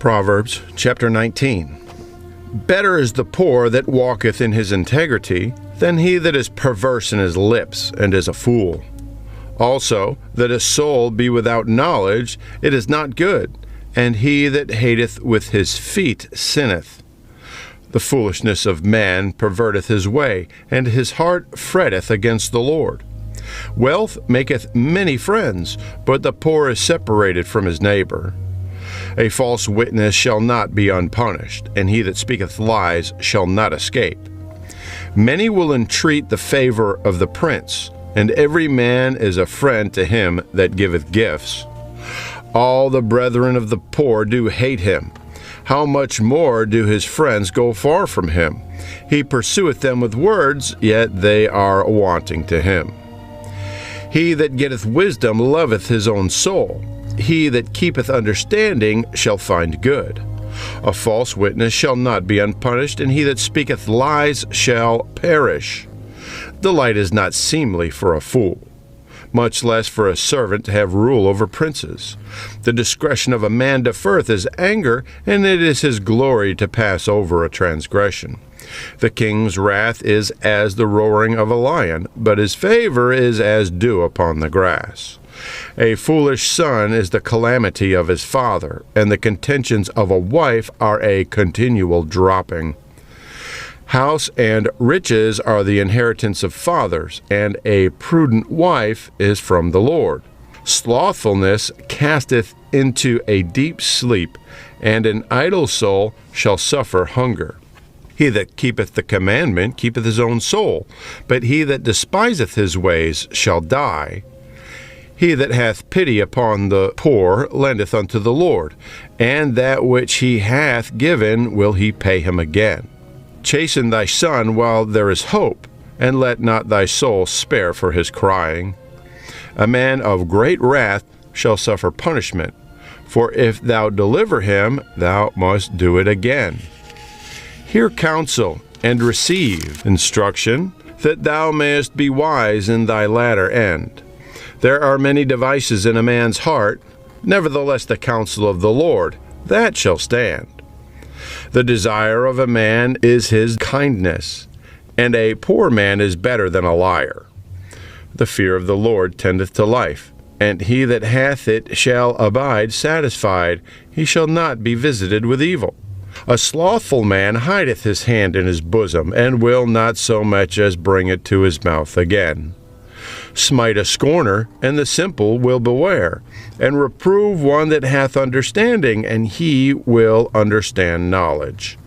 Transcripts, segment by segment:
Proverbs chapter 19. Better is the poor that walketh in his integrity than he that is perverse in his lips and is a fool. Also, that his soul be without knowledge, it is not good, and he that hateth with his feet sinneth. The foolishness of man perverteth his way, and his heart fretteth against the Lord. Wealth maketh many friends, but the poor is separated from his neighbour. A false witness shall not be unpunished, and he that speaketh lies shall not escape. Many will entreat the favour of the prince, and every man is a friend to him that giveth gifts. All the brethren of the poor do hate him. How much more do his friends go far from him? He pursueth them with words, yet they are wanting to him. He that getteth wisdom loveth his own soul. He that keepeth understanding shall find good. A false witness shall not be unpunished, and he that speaketh lies shall perish. Delight is not seemly for a fool, much less for a servant to have rule over princes. The discretion of a man deferreth his anger, and it is his glory to pass over a transgression. The king's wrath is as the roaring of a lion, but his favour is as dew upon the grass. A foolish son is the calamity of his father, and the contentions of a wife are a continual dropping. House and riches are the inheritance of fathers, and a prudent wife is from the Lord. Slothfulness casteth into a deep sleep, and an idle soul shall suffer hunger. He that keepeth the commandment keepeth his own soul, but he that despiseth his ways shall die. He that hath pity upon the poor lendeth unto the Lord, and that which he hath given will he pay him again. Chasten thy son while there is hope, and let not thy soul spare for his crying. A man of great wrath shall suffer punishment, for if thou deliver him, thou must do it again. Hear counsel, and receive instruction, that thou mayest be wise in thy latter end. There are many devices in a man's heart, nevertheless the counsel of the Lord, that shall stand. The desire of a man is his kindness, and a poor man is better than a liar. The fear of the Lord tendeth to life, and he that hath it shall abide satisfied, he shall not be visited with evil. A slothful man hideth his hand in his bosom, and will not so much as bring it to his mouth again. Smite a scorner, and the simple will beware, and reprove one that hath understanding, and he will understand knowledge.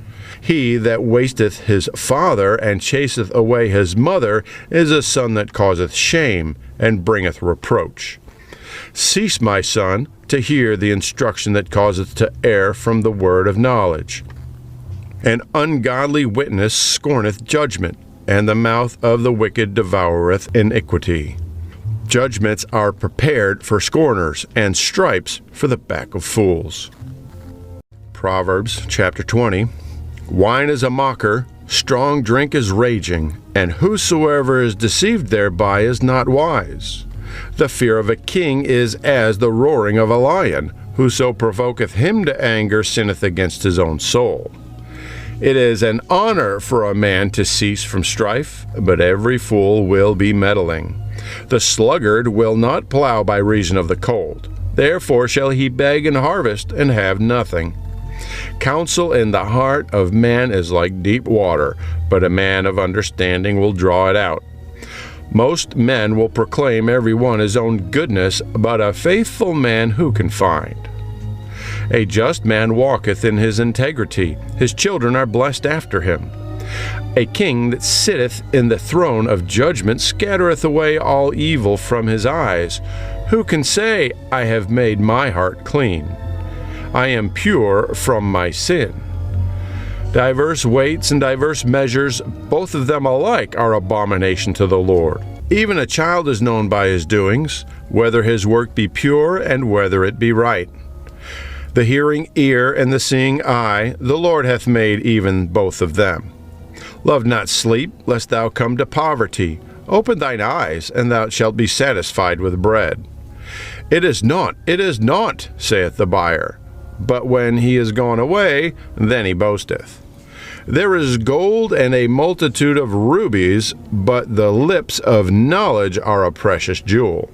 He that wasteth his father, and chaseth away his mother, is a son that causeth shame, and bringeth reproach. Cease, my son, to hear the instruction that causeth to err from the word of knowledge. An ungodly witness scorneth judgment, and the mouth of the wicked devoureth iniquity. Judgments are prepared for scorners, and stripes for the back of fools. Proverbs chapter 20. Wine is a mocker, strong drink is raging, and whosoever is deceived thereby is not wise. The fear of a king is as the roaring of a lion. Whoso provoketh him to anger sinneth against his own soul. It is an honor for a man to cease from strife, but every fool will be meddling. The sluggard will not plow by reason of the cold. Therefore shall he beg and harvest, and have nothing. Counsel in the heart of man is like deep water, but a man of understanding will draw it out. Most men will proclaim every one his own goodness, but a faithful man who can find? A just man walketh in his integrity, his children are blessed after him. A king that sitteth in the throne of judgment scattereth away all evil from his eyes. Who can say, I have made my heart clean? I am pure from my sin. Diverse weights and diverse measures, both of them alike, are abomination to the Lord. Even a child is known by his doings, whether his work be pure and whether it be right. The hearing ear and the seeing eye, the Lord hath made even both of them. Love not sleep, lest thou come to poverty. Open thine eyes, and thou shalt be satisfied with bread. It is naught, saith the buyer. but when he is gone away, then he boasteth. There is gold and a multitude of rubies, but the lips of knowledge are a precious jewel.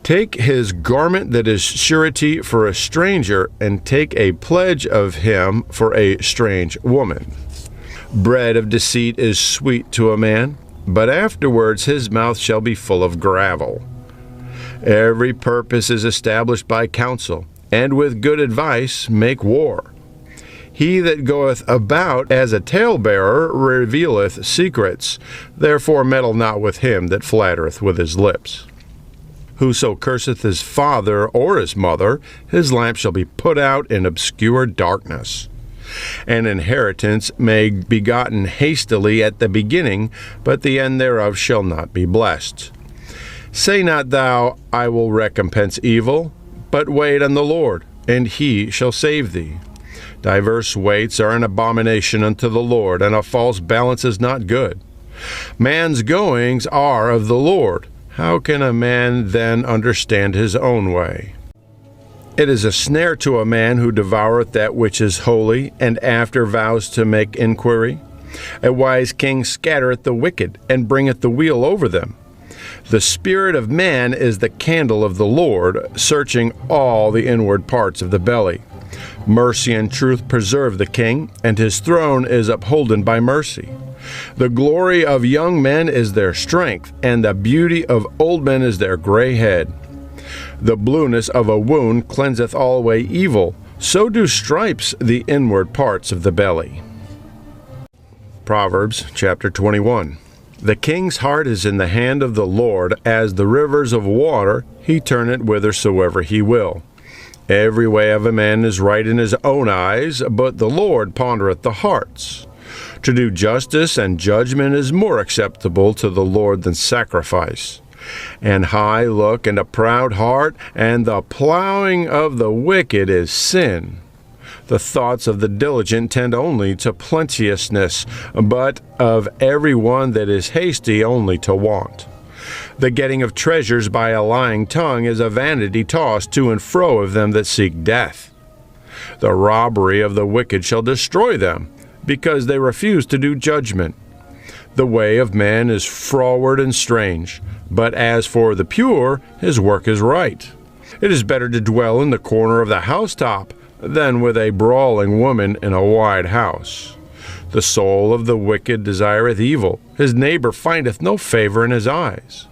Take his garment that is surety for a stranger, and take a pledge of him for a strange woman. Bread of deceit is sweet to a man, but afterwards his mouth shall be full of gravel. Every purpose is established by counsel, and with good advice make war. He that goeth about as a talebearer revealeth secrets. Therefore meddle not with him that flattereth with his lips. Whoso curseth his father or his mother, his lamp shall be put out in obscure darkness. An inheritance may be gotten hastily at the beginning, but the end thereof shall not be blessed. Say not thou, I will recompense evil, but wait on the Lord, and he shall save thee. Diverse weights are an abomination unto the Lord, and a false balance is not good. Man's goings are of the Lord. How can a man then understand his own way? It is a snare to a man who devoureth that which is holy, and after vows to make inquiry. A wise king scattereth the wicked, and bringeth the wheel over them. The spirit of man is the candle of the Lord, searching all the inward parts of the belly. Mercy and truth preserve the king, and his throne is upholden by mercy. The glory of young men is their strength, and the beauty of old men is their gray head. The blueness of a wound cleanseth alway evil, so do stripes the inward parts of the belly. Proverbs chapter 21. The king's heart is in the hand of the Lord, as the rivers of water, he turneth whithersoever he will. Every way of a man is right in his own eyes, but the Lord pondereth the hearts. To do justice and judgment is more acceptable to the Lord than sacrifice. An high look and a proud heart, and the plowing of the wicked is sin. The thoughts of the diligent tend only to plenteousness, but of every one that is hasty only to want. The getting of treasures by a lying tongue is a vanity tossed to and fro of them that seek death. The robbery of the wicked shall destroy them, because they refuse to do judgment. The way of man is froward and strange, but as for the pure, his work is right. It is better to dwell in the corner of the housetop than with a brawling woman in a wide house. The soul of the wicked desireth evil. His neighbor findeth no favor in his eyes.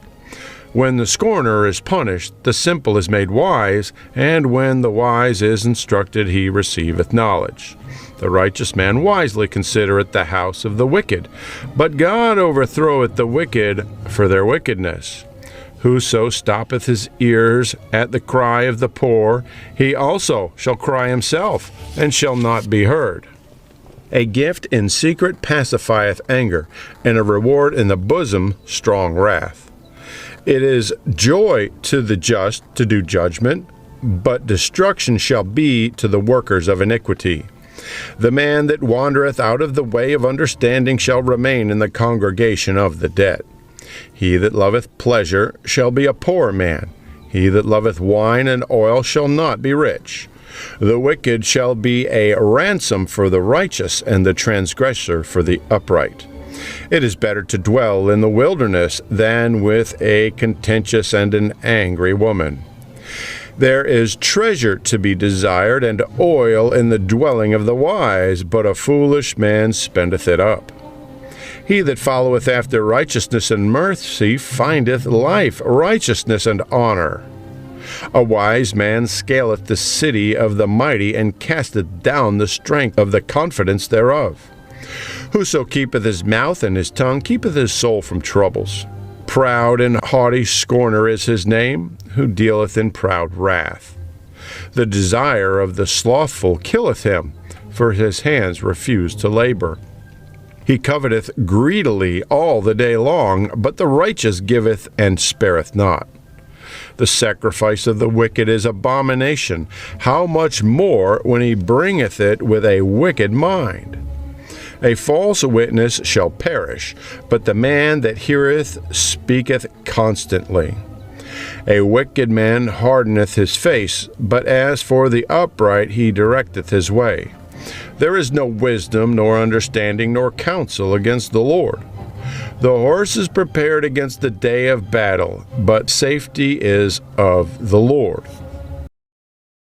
When the scorner is punished, the simple is made wise, and when the wise is instructed, he receiveth knowledge. The righteous man wisely considereth the house of the wicked, but God overthroweth the wicked for their wickedness. Whoso stoppeth his ears at the cry of the poor, he also shall cry himself, and shall not be heard. A gift in secret pacifieth anger, and a reward in the bosom strong wrath. It is joy to the just to do judgment, but destruction shall be to the workers of iniquity. The man that wandereth out of the way of understanding shall remain in the congregation of the dead. He that loveth pleasure shall be a poor man. He that loveth wine and oil shall not be rich. The wicked shall be a ransom for the righteous, and the transgressor for the upright. It is better to dwell in the wilderness than with a contentious and an angry woman. There is treasure to be desired, and oil in the dwelling of the wise, but a foolish man spendeth it up. He that followeth after righteousness and mercy findeth life, righteousness, and honor. A wise man scaleth the city of the mighty, and casteth down the strength of the confidence thereof. Whoso keepeth his mouth and his tongue keepeth his soul from troubles. Proud and haughty scorner is his name, who dealeth in proud wrath. The desire of the slothful killeth him, for his hands refuse to labor. He coveteth greedily all the day long, but the righteous giveth and spareth not. The sacrifice of the wicked is abomination. How much more when he bringeth it with a wicked mind? A false witness shall perish, but the man that heareth speaketh constantly. A wicked man hardeneth his face, but as for the upright he directeth his way. There is no wisdom, nor understanding, nor counsel against the Lord. The horse is prepared against the day of battle, but safety is of the Lord.